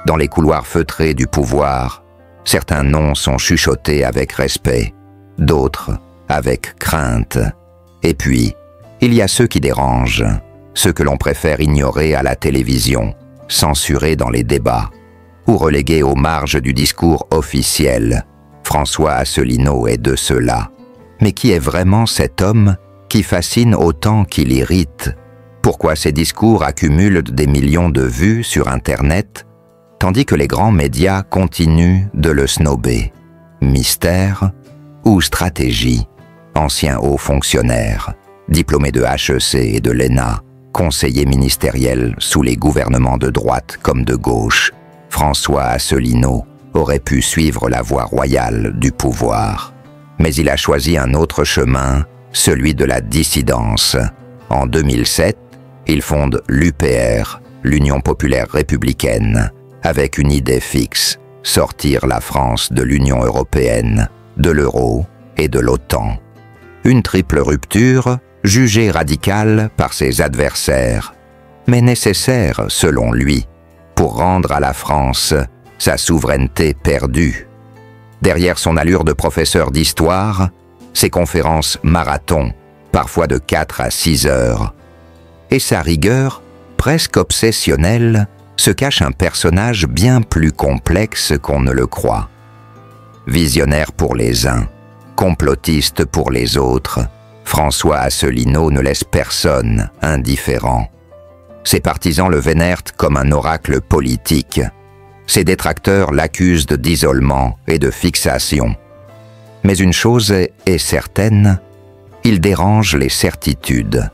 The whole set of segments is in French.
Dans les couloirs feutrés du pouvoir, certains noms sont chuchotés avec respect, d'autres avec crainte. Et puis, il y a ceux qui dérangent, ceux que l'on préfère ignorer à la télévision, censurés dans les débats, ou relégués aux marges du discours officiel. François Asselineau est de ceux-là. Mais qui est vraiment cet homme qui fascine autant qu'il irrite? Pourquoi ses discours accumulent des millions de vues sur Internet, tandis que les grands médias continuent de le snober? Mystère ou stratégie? Ancien haut fonctionnaire, diplômé de HEC et de l'ENA, conseiller ministériel sous les gouvernements de droite comme de gauche, François Asselineau aurait pu suivre la voie royale du pouvoir. Mais il a choisi un autre chemin, celui de la dissidence. En 2007, il fonde l'UPR, l'Union populaire républicaine, avec une idée fixe, sortir la France de l'Union européenne, de l'euro et de l'OTAN. Une triple rupture, jugée radicale par ses adversaires, mais nécessaire selon lui, pour rendre à la France sa souveraineté perdue. Derrière son allure de professeur d'histoire, ses conférences marathon, parfois de 4 à 6 heures. Et sa rigueur, presque obsessionnelle, se cache un personnage bien plus complexe qu'on ne le croit. Visionnaire pour les uns, complotiste pour les autres, François Asselineau ne laisse personne indifférent. Ses partisans le vénèrent comme un oracle politique. Ses détracteurs l'accusent d'isolement et de fixation. Mais une chose est certaine, il dérange les certitudes.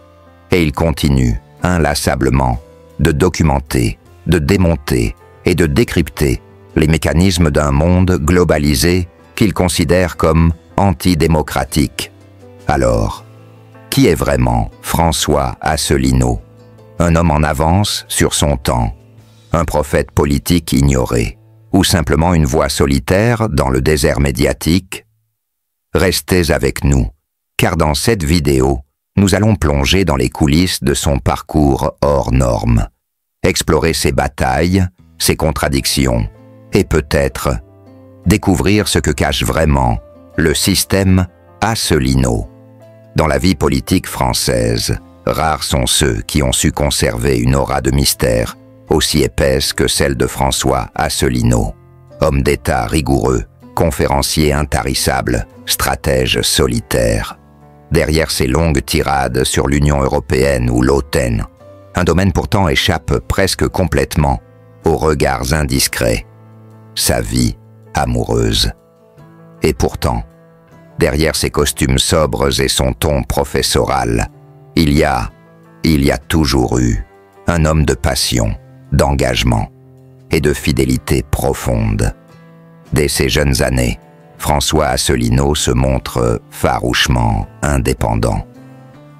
Et il continue, inlassablement, de documenter, de démonter et de décrypter les mécanismes d'un monde globalisé qu'il considère comme antidémocratique. Alors, qui est vraiment François Asselineau? Un homme en avance sur son temps, un prophète politique ignoré, ou simplement une voix solitaire dans le désert médiatique? Restez avec nous, car dans cette vidéo, nous allons plonger dans les coulisses de son parcours hors norme, explorer ses batailles, ses contradictions, et peut-être découvrir ce que cache vraiment le système Asselineau. Dans la vie politique française, rares sont ceux qui ont su conserver une aura de mystère aussi épaisse que celle de François Asselineau. Homme d'État rigoureux, conférencier intarissable, stratège solitaire. Derrière ses longues tirades sur l'Union européenne ou l'OTAN, un domaine pourtant échappe presque complètement aux regards indiscrets. Sa vie amoureuse. Et pourtant, derrière ses costumes sobres et son ton professoral, il y a toujours eu un homme de passion, d'engagement et de fidélité profonde. Dès ses jeunes années, François Asselineau se montre farouchement indépendant.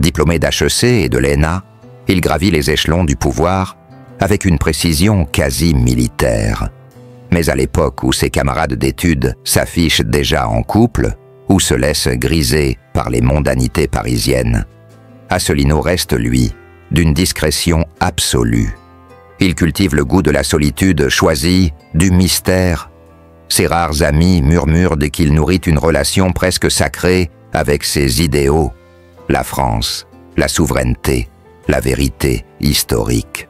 Diplômé d'HEC et de l'ENA, il gravit les échelons du pouvoir avec une précision quasi militaire. Mais à l'époque où ses camarades d'études s'affichent déjà en couple ou se laissent griser par les mondanités parisiennes, Asselineau reste, lui, d'une discrétion absolue. Il cultive le goût de la solitude choisie, du mystère. Ses rares amis murmurent qu'il nourrit une relation presque sacrée avec ses idéaux, la France, la souveraineté, la vérité historique.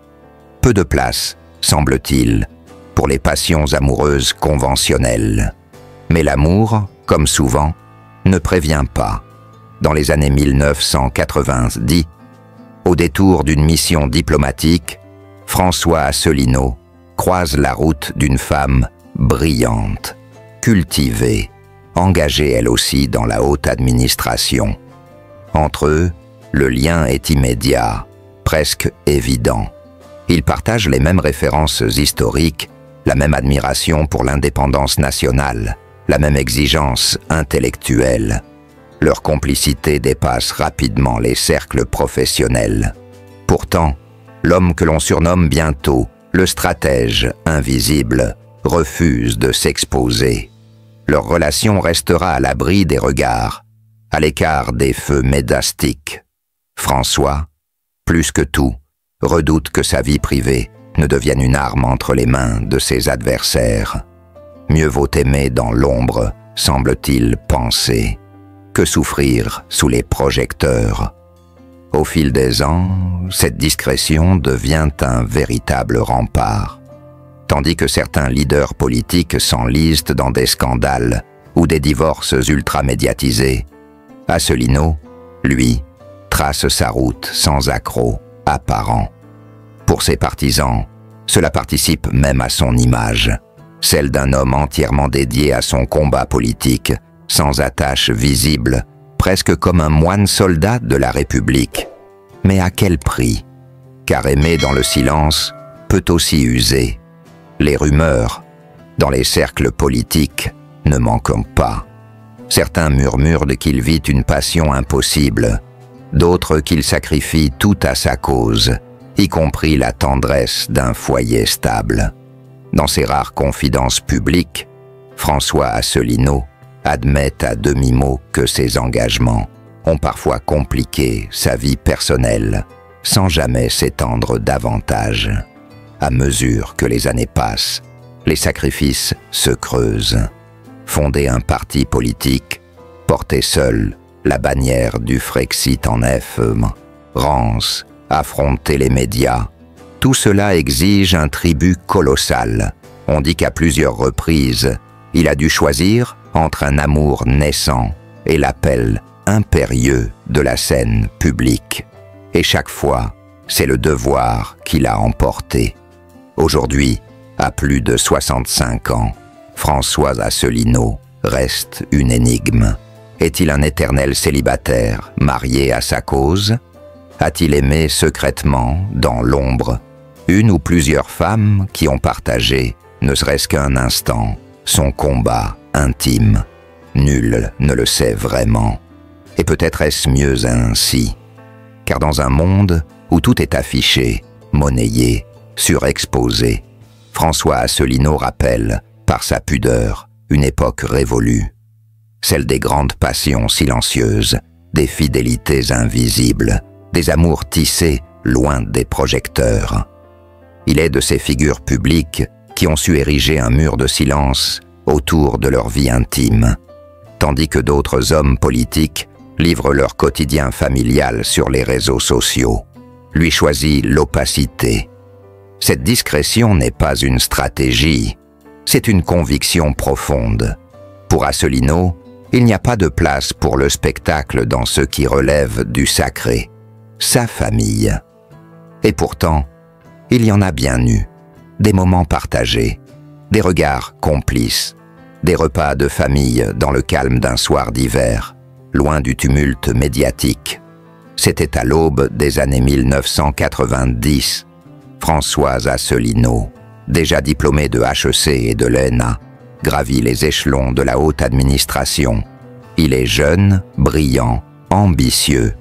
Peu de place, semble-t-il, pour les passions amoureuses conventionnelles. Mais l'amour, comme souvent, ne prévient pas. Dans les années 1990, au détour d'une mission diplomatique, François Asselineau croise la route d'une femme brillante, cultivée, engagée elle aussi dans la haute administration. Entre eux, le lien est immédiat, presque évident. Ils partagent les mêmes références historiques, la même admiration pour l'indépendance nationale, la même exigence intellectuelle. Leur complicité dépasse rapidement les cercles professionnels. Pourtant, l'homme que l'on surnomme bientôt le stratège invisible refuse de s'exposer. Leur relation restera à l'abri des regards, à l'écart des feux médastiques. François, plus que tout, redoute que sa vie privée ne devienne une arme entre les mains de ses adversaires. Mieux vaut aimer dans l'ombre, semble-t-il penser, que souffrir sous les projecteurs. Au fil des ans, cette discrétion devient un véritable rempart, tandis que certains leaders politiques s'enlisent dans des scandales ou des divorces ultra-médiatisés. Asselineau, lui, trace sa route sans accroc apparent. Pour ses partisans, cela participe même à son image, celle d'un homme entièrement dédié à son combat politique, sans attache visible, presque comme un moine soldat de la République. Mais à quel prix? Car aimer dans le silence peut aussi user. Les rumeurs, dans les cercles politiques, ne manquent pas. Certains murmurent qu'il vit une passion impossible, d'autres qu'il sacrifie tout à sa cause, y compris la tendresse d'un foyer stable. Dans ses rares confidences publiques, François Asselineau admet à demi-mot que ses engagements ont parfois compliqué sa vie personnelle, sans jamais s'étendre davantage. À mesure que les années passent, les sacrifices se creusent. Fonder un parti politique, porter seul la bannière du Frexit en FM, rance, affronter les médias, tout cela exige un tribut colossal. On dit qu'à plusieurs reprises, il a dû choisir entre un amour naissant et l'appel impérieux de la scène publique. Et chaque fois, c'est le devoir qui l'a emporté. Aujourd'hui, à plus de 65 ans, François Asselineau reste une énigme. Est-il un éternel célibataire, marié à sa cause? A-t-il aimé secrètement, dans l'ombre, une ou plusieurs femmes qui ont partagé, ne serait-ce qu'un instant, son combat intime? Nul ne le sait vraiment. Et peut-être est-ce mieux ainsi. Car dans un monde où tout est affiché, monnayé, surexposé, François Asselineau rappelle, par sa pudeur, une époque révolue. Celle des grandes passions silencieuses, des fidélités invisibles, des amours tissés loin des projecteurs. Il est de ces figures publiques qui ont su ériger un mur de silence autour de leur vie intime, tandis que d'autres hommes politiques livrent leur quotidien familial sur les réseaux sociaux. Lui choisit l'opacité. Cette discrétion n'est pas une stratégie, c'est une conviction profonde. Pour Asselineau, il n'y a pas de place pour le spectacle dans ce qui relève du sacré, sa famille. Et pourtant, il y en a bien eu, des moments partagés, des regards complices, des repas de famille dans le calme d'un soir d'hiver, loin du tumulte médiatique. C'était à l'aube des années 1990. François Asselineau, déjà diplômé de HEC et de l'ENA, gravit les échelons de la haute administration. Il est jeune, brillant, ambitieux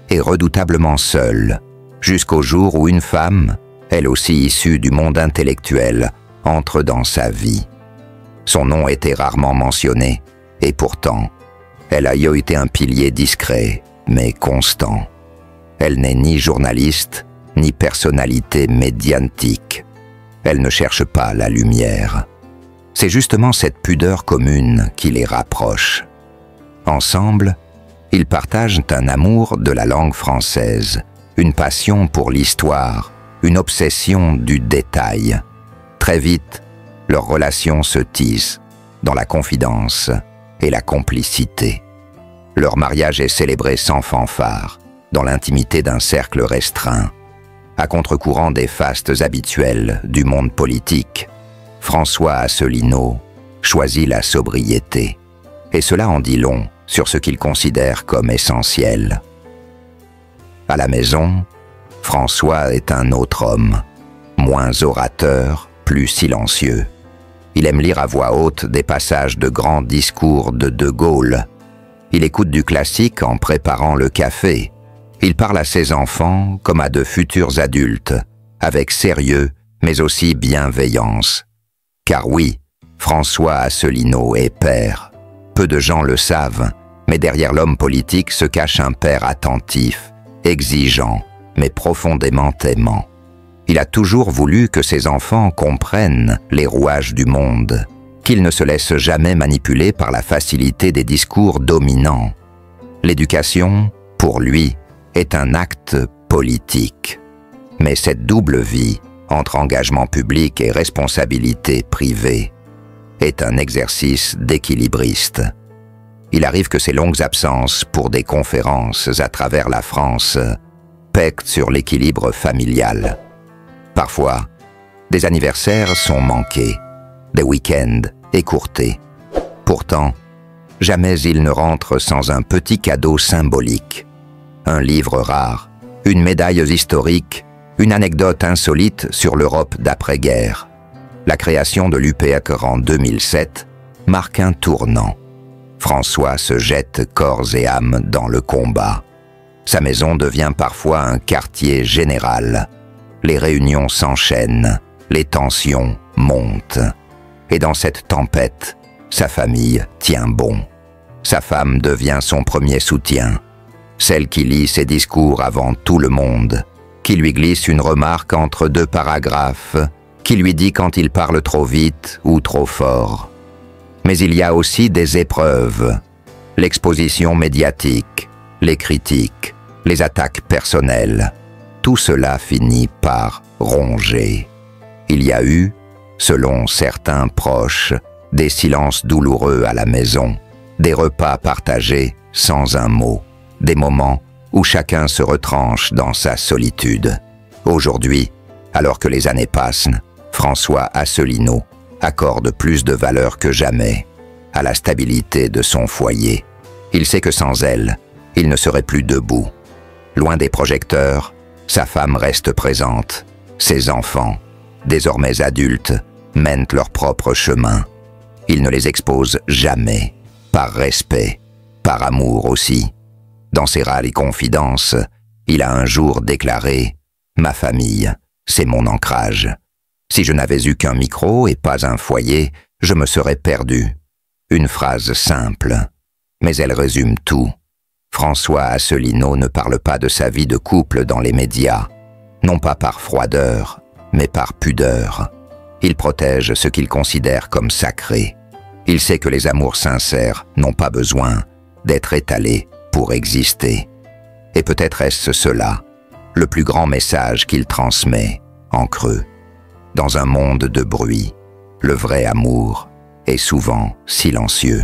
et redoutablement seul, jusqu'au jour où une femme, elle aussi issue du monde intellectuel, entre dans sa vie. Son nom était rarement mentionné, et pourtant, elle a été un pilier discret, mais constant. Elle n'est ni journaliste, ni personnalité médiatique. Elle ne cherche pas la lumière. C'est justement cette pudeur commune qui les rapproche. Ensemble, ils partagent un amour de la langue française, une passion pour l'histoire, une obsession du détail. Très vite, leur relation se tisse dans la confidence et la complicité. Leur mariage est célébré sans fanfare, dans l'intimité d'un cercle restreint. À contre-courant des fastes habituels du monde politique, François Asselineau choisit la sobriété. Et cela en dit long sur ce qu'il considère comme essentiel. À la maison, François est un autre homme, moins orateur, plus silencieux. Il aime lire à voix haute des passages de grands discours de De Gaulle. Il écoute du classique en préparant le café. Il parle à ses enfants comme à de futurs adultes, avec sérieux mais aussi bienveillance. Car oui, François Asselineau est père. Peu de gens le savent, mais derrière l'homme politique se cache un père attentif, exigeant, mais profondément aimant. Il a toujours voulu que ses enfants comprennent les rouages du monde, qu'ils ne se laissent jamais manipuler par la facilité des discours dominants. L'éducation, pour lui, est un acte politique. Mais cette double vie, entre engagement public et responsabilité privée, est un exercice d'équilibriste. Il arrive que ces longues absences pour des conférences à travers la France pèquent sur l'équilibre familial. Parfois, des anniversaires sont manqués, des week-ends écourtés. Pourtant, jamais il ne rentre sans un petit cadeau symbolique. Un livre rare, une médaille historique, une anecdote insolite sur l'Europe d'après-guerre. La création de l'UPEC en 2007 marque un tournant. François se jette corps et âme dans le combat. Sa maison devient parfois un quartier général. Les réunions s'enchaînent, les tensions montent. Et dans cette tempête, sa famille tient bon. Sa femme devient son premier soutien, celle qui lit ses discours avant tout le monde, qui lui glisse une remarque entre deux paragraphes, qui lui dit quand il parle trop vite ou trop fort. Mais il y a aussi des épreuves, l'exposition médiatique, les critiques, les attaques personnelles. Tout cela finit par ronger. Il y a eu, selon certains proches, des silences douloureux à la maison, des repas partagés sans un mot, des moments où chacun se retranche dans sa solitude. Aujourd'hui, alors que les années passent, François Asselineau accorde plus de valeur que jamais à la stabilité de son foyer. Il sait que sans elle, il ne serait plus debout. Loin des projecteurs, sa femme reste présente. Ses enfants, désormais adultes, mènent leur propre chemin. Il ne les expose jamais, par respect, par amour aussi. Dans ses rares confidences, il a un jour déclaré « Ma famille, c'est mon ancrage. Si je n'avais eu qu'un micro et pas un foyer, je me serais perdu. » Une phrase simple, mais elle résume tout. François Asselineau ne parle pas de sa vie de couple dans les médias, non pas par froideur, mais par pudeur. Il protège ce qu'il considère comme sacré. Il sait que les amours sincères n'ont pas besoin d'être étalés pour exister. Et peut-être est-ce cela, le plus grand message qu'il transmet en creux. Dans un monde de bruit, le vrai amour est souvent silencieux.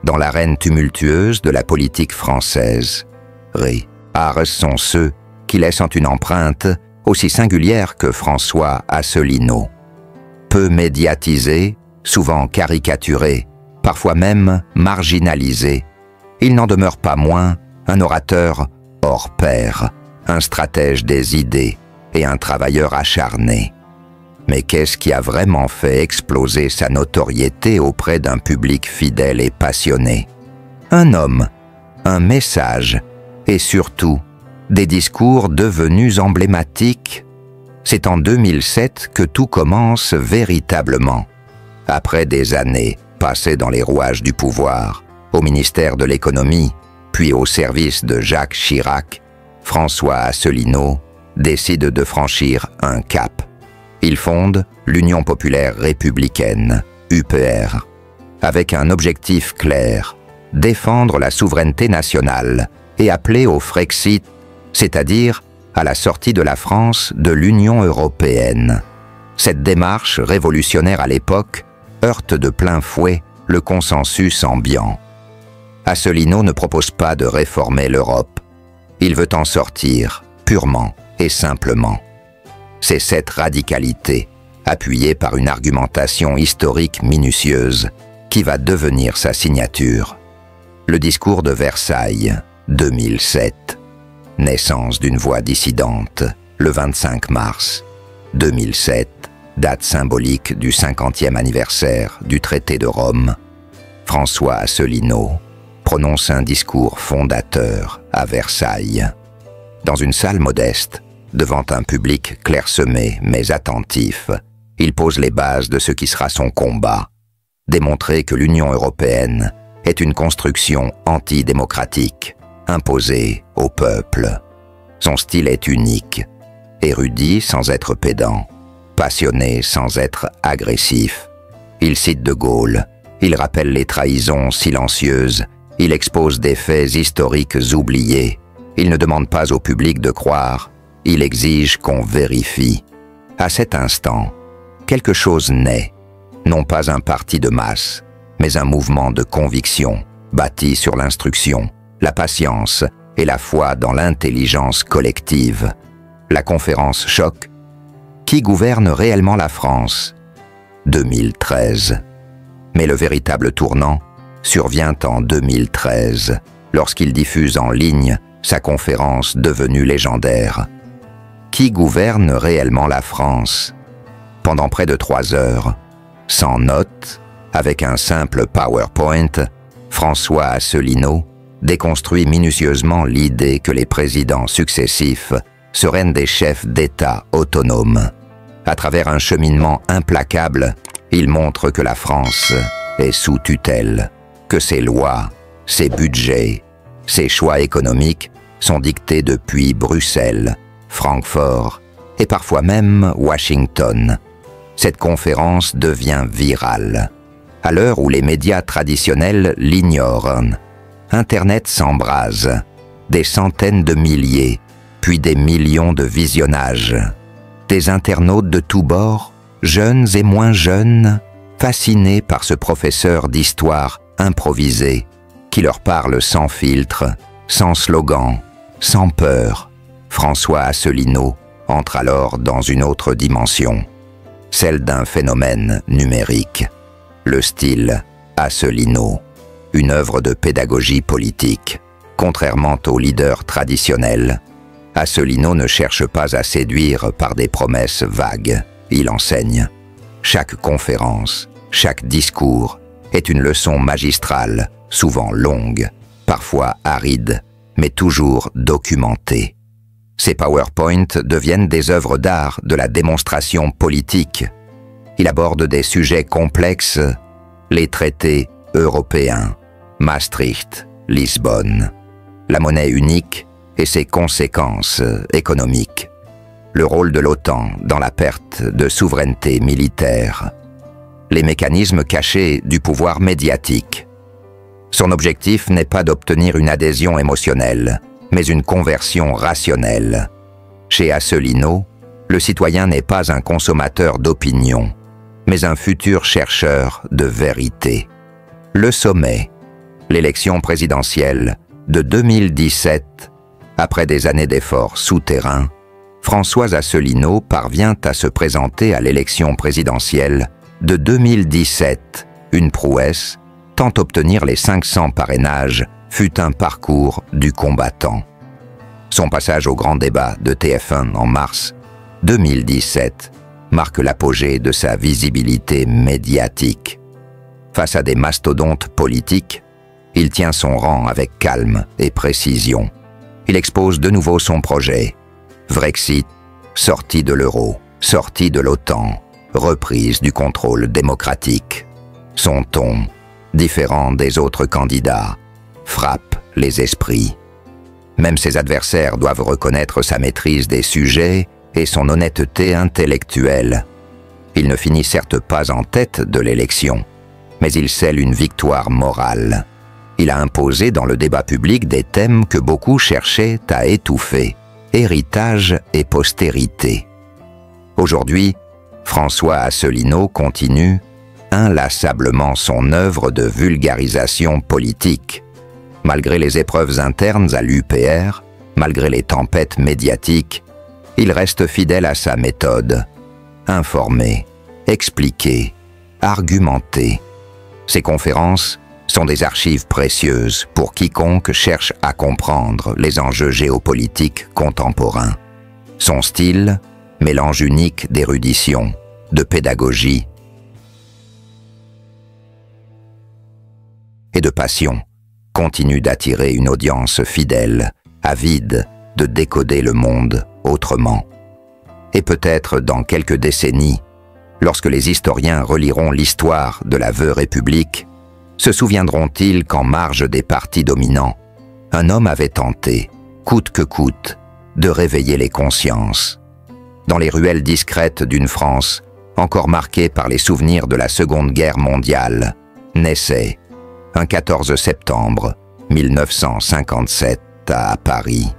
Dans l'arène tumultueuse de la politique française, rares sont ceux qui laissent une empreinte aussi singulière que François Asselineau. Peu médiatisé, souvent caricaturé, parfois même marginalisé, il n'en demeure pas moins un orateur hors pair, un stratège des idées et un travailleur acharné. Mais qu'est-ce qui a vraiment fait exploser sa notoriété auprès d'un public fidèle et passionné? Un homme, un message et surtout des discours devenus emblématiques. C'est en 2007 que tout commence véritablement. Après des années passées dans les rouages du pouvoir, au ministère de l'économie, puis au service de Jacques Chirac, François Asselineau décide de franchir un cap. Il fonde l'Union populaire républicaine, UPR, avec un objectif clair, défendre la souveraineté nationale et appeler au Frexit, c'est-à-dire à la sortie de la France de l'Union européenne. Cette démarche révolutionnaire à l'époque heurte de plein fouet le consensus ambiant. Asselineau ne propose pas de réformer l'Europe. Il veut en sortir, purement et simplement. C'est cette radicalité, appuyée par une argumentation historique minutieuse, qui va devenir sa signature. Le discours de Versailles, 2007. Naissance d'une voix dissidente, le 25 mars 2007, date symbolique du 50e anniversaire du traité de Rome. François Asselineau prononce un discours fondateur à Versailles. Dans une salle modeste, devant un public clairsemé mais attentif, il pose les bases de ce qui sera son combat, démontrer que l'Union européenne est une construction antidémocratique, imposée au peuple. Son style est unique, et érudit sans être pédant, passionné sans être agressif. Il cite De Gaulle, il rappelle les trahisons silencieuses, il expose des faits historiques oubliés. Il ne demande pas au public de croire, il exige qu'on vérifie. À cet instant, quelque chose naît, non pas un parti de masse, mais un mouvement de conviction, bâti sur l'instruction, la patience et la foi dans l'intelligence collective. La conférence choque. Qui gouverne réellement la France? 2013. Mais le véritable tournant survient en 2013, lorsqu'il diffuse en ligne sa conférence devenue légendaire. Qui gouverne réellement la France? Pendant près de 3 heures, sans notes, avec un simple PowerPoint, François Asselineau déconstruit minutieusement l'idée que les présidents successifs seraient des chefs d'État autonomes. À travers un cheminement implacable, il montre que la France est sous tutelle, que ses lois, ses budgets, ses choix économiques sont dictés depuis Bruxelles, Francfort et parfois même Washington. Cette conférence devient virale. À l'heure où les médias traditionnels l'ignorent, Internet s'embrase, des centaines de milliers, puis des millions de visionnages. Des internautes de tous bords, jeunes et moins jeunes, fascinés par ce professeur d'histoire improvisé, qui leur parle sans filtre, sans slogan, sans peur. François Asselineau entre alors dans une autre dimension, celle d'un phénomène numérique. Le style Asselineau, une œuvre de pédagogie politique. Contrairement aux leaders traditionnels, Asselineau ne cherche pas à séduire par des promesses vagues. Il enseigne. Chaque conférence, chaque discours est une leçon magistrale, souvent longue, parfois aride, mais toujours documentée. Ces PowerPoint deviennent des œuvres d'art de la démonstration politique. Il aborde des sujets complexes, les traités européens, Maastricht, Lisbonne, la monnaie unique et ses conséquences économiques, le rôle de l'OTAN dans la perte de souveraineté militaire, les mécanismes cachés du pouvoir médiatique. Son objectif n'est pas d'obtenir une adhésion émotionnelle, mais une conversion rationnelle. Chez Asselineau, le citoyen n'est pas un consommateur d'opinion, mais un futur chercheur de vérité. Le sommet, l'élection présidentielle de 2017, après des années d'efforts souterrains, François Asselineau parvient à se présenter à l'élection présidentielle de 2017, une prouesse, tant obtenir les 500 parrainages fut un parcours du combattant. Son passage au grand débat de TF1 en mars 2017 marque l'apogée de sa visibilité médiatique. Face à des mastodontes politiques, il tient son rang avec calme et précision. Il expose de nouveau son projet. Brexit, sortie de l'euro, sortie de l'OTAN, reprise du contrôle démocratique. Son ton, différent des autres candidats, frappe les esprits. Même ses adversaires doivent reconnaître sa maîtrise des sujets et son honnêteté intellectuelle. Il ne finit certes pas en tête de l'élection, mais il scelle une victoire morale. Il a imposé dans le débat public des thèmes que beaucoup cherchaient à étouffer, héritage et postérité. Aujourd'hui, François Asselineau continue inlassablement son œuvre de vulgarisation politique. Malgré les épreuves internes à l'UPR, malgré les tempêtes médiatiques, il reste fidèle à sa méthode. Informer, expliquer, argumenter. Ses conférences sont des archives précieuses pour quiconque cherche à comprendre les enjeux géopolitiques contemporains. Son style, mélange unique d'érudition, de pédagogie et de passion, continue d'attirer une audience fidèle, avide de décoder le monde autrement. Et peut-être dans quelques décennies, lorsque les historiens reliront l'histoire de la veuve République, se souviendront-ils qu'en marge des partis dominants, un homme avait tenté, coûte que coûte, de réveiller les consciences. dans les ruelles discrètes d'une France encore marquée par les souvenirs de la Seconde Guerre mondiale, naissait, un 14 septembre 1957 à Paris,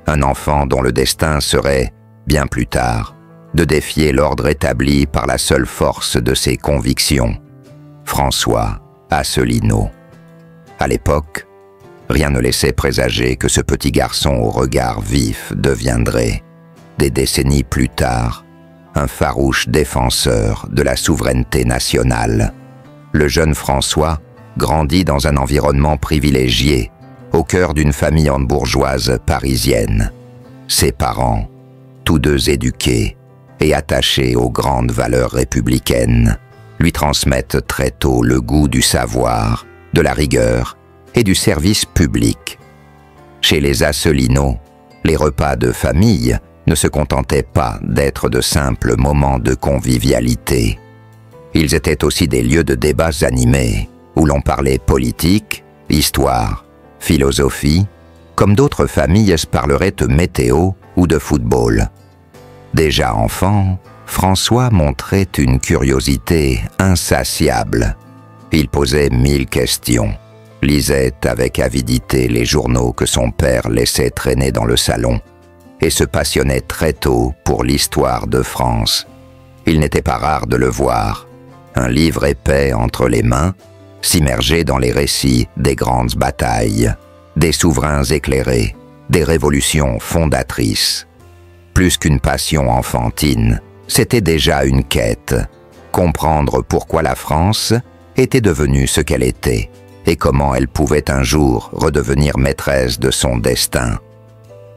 un enfant dont le destin serait, bien plus tard, de défier l'ordre établi par la seule force de ses convictions, François Asselineau. À l'époque, rien ne laissait présager que ce petit garçon au regard vif deviendrait, des décennies plus tard, un farouche défenseur de la souveraineté nationale. Le jeune François grandit dans un environnement privilégié, au cœur d'une famille hambourgeoise parisienne. Ses parents, tous deux éduqués et attachés aux grandes valeurs républicaines, lui transmettent très tôt le goût du savoir, de la rigueur et du service public. Chez les Asselineau, les repas de famille ne se contentaient pas d'être de simples moments de convivialité. Ils étaient aussi des lieux de débats animés, où l'on parlait politique, histoire, philosophie, comme d'autres familles se parleraient de météo ou de football. Déjà enfant, François montrait une curiosité insatiable. Il posait 1000 questions, lisait avec avidité les journaux que son père laissait traîner dans le salon, et se passionnait très tôt pour l'histoire de France. Il n'était pas rare de le voir, un livre épais entre les mains, s'immerger dans les récits des grandes batailles, des souverains éclairés, des révolutions fondatrices. Plus qu'une passion enfantine, c'était déjà une quête, comprendre pourquoi la France était devenue ce qu'elle était et comment elle pouvait un jour redevenir maîtresse de son destin.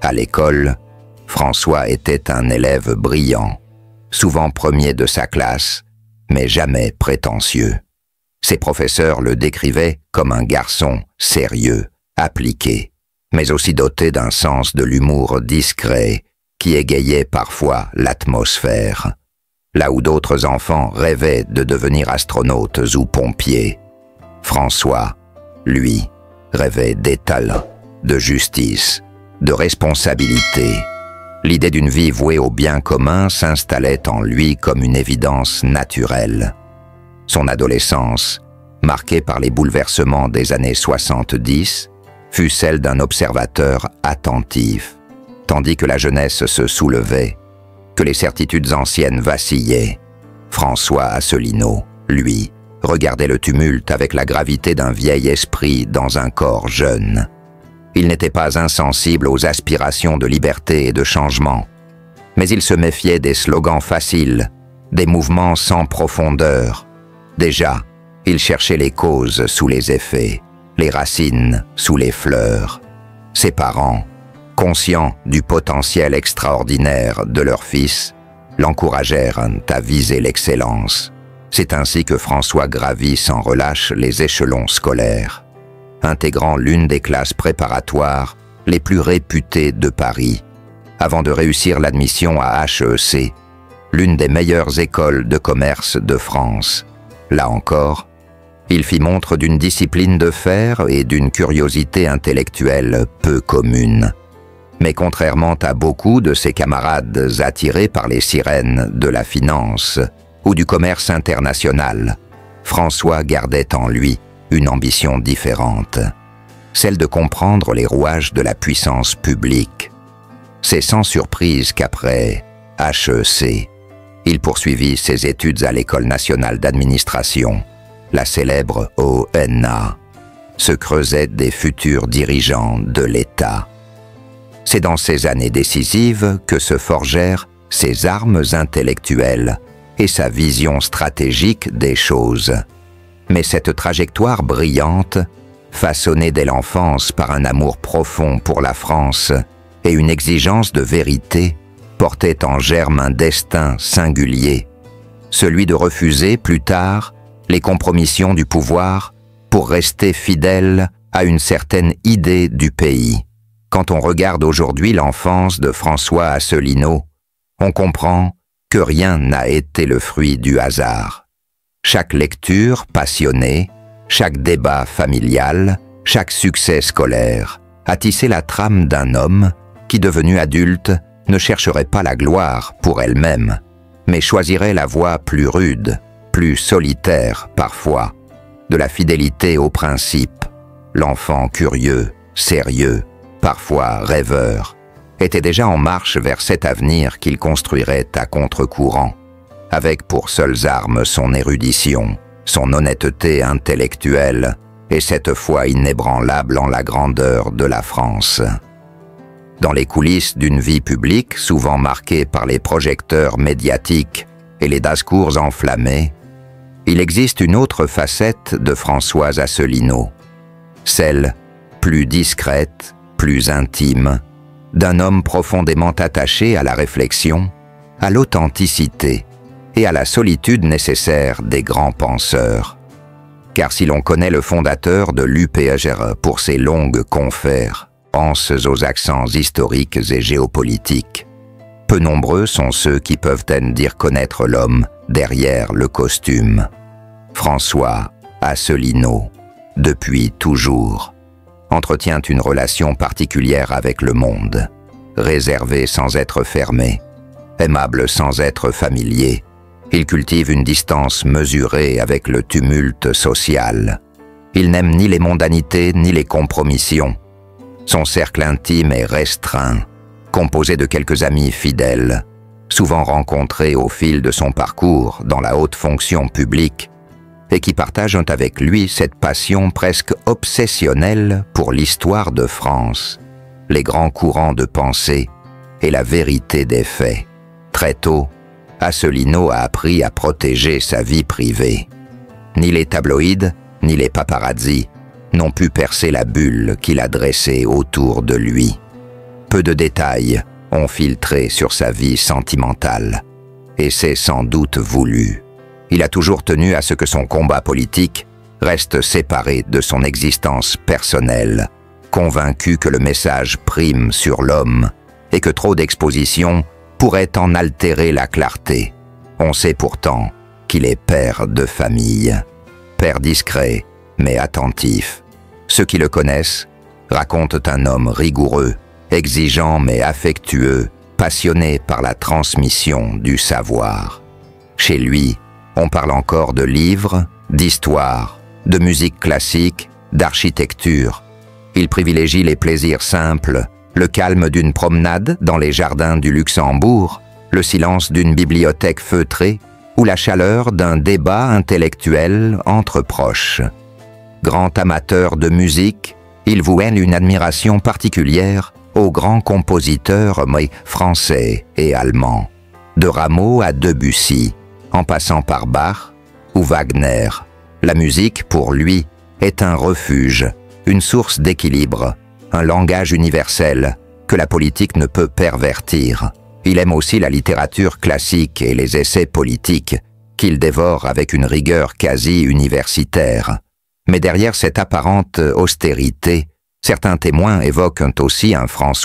À l'école, François était un élève brillant, souvent premier de sa classe, mais jamais prétentieux. Ses professeurs le décrivaient comme un garçon sérieux, appliqué, mais aussi doté d'un sens de l'humour discret qui égayait parfois l'atmosphère. Là où d'autres enfants rêvaient de devenir astronautes ou pompiers, François, lui, rêvait d'étal, de justice, de responsabilité. L'idée d'une vie vouée au bien commun s'installait en lui comme une évidence naturelle. Son adolescence, marquée par les bouleversements des années 70, fut celle d'un observateur attentif, tandis que la jeunesse se soulevait, que les certitudes anciennes vacillaient. François Asselineau, lui, regardait le tumulte avec la gravité d'un vieil esprit dans un corps jeune. Il n'était pas insensible aux aspirations de liberté et de changement, mais il se méfiait des slogans faciles, des mouvements sans profondeur. Déjà, il cherchait les causes sous les effets, les racines sous les fleurs. Ses parents, conscients du potentiel extraordinaire de leur fils, l'encouragèrent à viser l'excellence. C'est ainsi que François gravit sans relâche les échelons scolaires, intégrant l'une des classes préparatoires les plus réputées de Paris, avant de réussir l'admission à HEC, l'une des meilleures écoles de commerce de France. Là encore, il fit montre d'une discipline de fer et d'une curiosité intellectuelle peu commune. Mais contrairement à beaucoup de ses camarades attirés par les sirènes de la finance ou du commerce international, François gardait en lui une ambition différente, celle de comprendre les rouages de la puissance publique. C'est sans surprise qu'après HEC, il poursuivit ses études à l'École nationale d'administration, la célèbre ONA, se creusait des futurs dirigeants de l'État. C'est dans ces années décisives que se forgèrent ses armes intellectuelles et sa vision stratégique des choses. Mais cette trajectoire brillante, façonnée dès l'enfance par un amour profond pour la France et une exigence de vérité, portait en germe un destin singulier, celui de refuser plus tard les compromissions du pouvoir pour rester fidèle à une certaine idée du pays. Quand on regarde aujourd'hui l'enfance de François Asselineau, on comprend que rien n'a été le fruit du hasard. Chaque lecture passionnée, chaque débat familial, chaque succès scolaire a tissé la trame d'un homme qui, devenu adulte, ne chercherait pas la gloire pour elle-même, mais choisirait la voie plus rude, plus solitaire parfois, de la fidélité aux principes. L'enfant curieux, sérieux, parfois rêveur, était déjà en marche vers cet avenir qu'il construirait à contre-courant, avec pour seules armes son érudition, son honnêteté intellectuelle et cette foi inébranlable en la grandeur de la France. Dans les coulisses d'une vie publique souvent marquée par les projecteurs médiatiques et les discours enflammés, il existe une autre facette de François Asselineau, celle, plus discrète, plus intime, d'un homme profondément attaché à la réflexion, à l'authenticité et à la solitude nécessaire des grands penseurs. Car si l'on connaît le fondateur de l'UPHR pour ses longues confères, penses aux accents historiques et géopolitiques, peu nombreux sont ceux qui peuvent dire connaître l'homme derrière le costume. François Asselineau, depuis toujours, entretient une relation particulière avec le monde, réservé sans être fermé, aimable sans être familier. Il cultive une distance mesurée avec le tumulte social. Il n'aime ni les mondanités ni les compromissions. Son cercle intime est restreint, composé de quelques amis fidèles, souvent rencontrés au fil de son parcours dans la haute fonction publique, et qui partagent avec lui cette passion presque obsessionnelle pour l'histoire de France, les grands courants de pensée et la vérité des faits. Très tôt, Asselineau a appris à protéger sa vie privée. Ni les tabloïds, ni les paparazzis n'ont pu percer la bulle qu'il a dressée autour de lui. Peu de détails ont filtré sur sa vie sentimentale, et c'est sans doute voulu. Il a toujours tenu à ce que son combat politique reste séparé de son existence personnelle, convaincu que le message prime sur l'homme et que trop d'exposition pourrait en altérer la clarté. On sait pourtant qu'il est père de famille, père discret mais attentif. Ceux qui le connaissent racontent un homme rigoureux, exigeant mais affectueux, passionné par la transmission du savoir. Chez lui, on parle encore de livres, d'histoire, de musique classique, d'architecture. Il privilégie les plaisirs simples, le calme d'une promenade dans les jardins du Luxembourg, le silence d'une bibliothèque feutrée ou la chaleur d'un débat intellectuel entre proches. Grand amateur de musique, il vouait une admiration particulière aux grands compositeurs français et allemands, de Rameau à Debussy, en passant par Bach ou Wagner. La musique, pour lui, est un refuge, une source d'équilibre, un langage universel que la politique ne peut pervertir. Il aime aussi la littérature classique et les essais politiques, qu'il dévore avec une rigueur quasi universitaire. Mais derrière cette apparente austérité, certains témoins évoquent aussi un François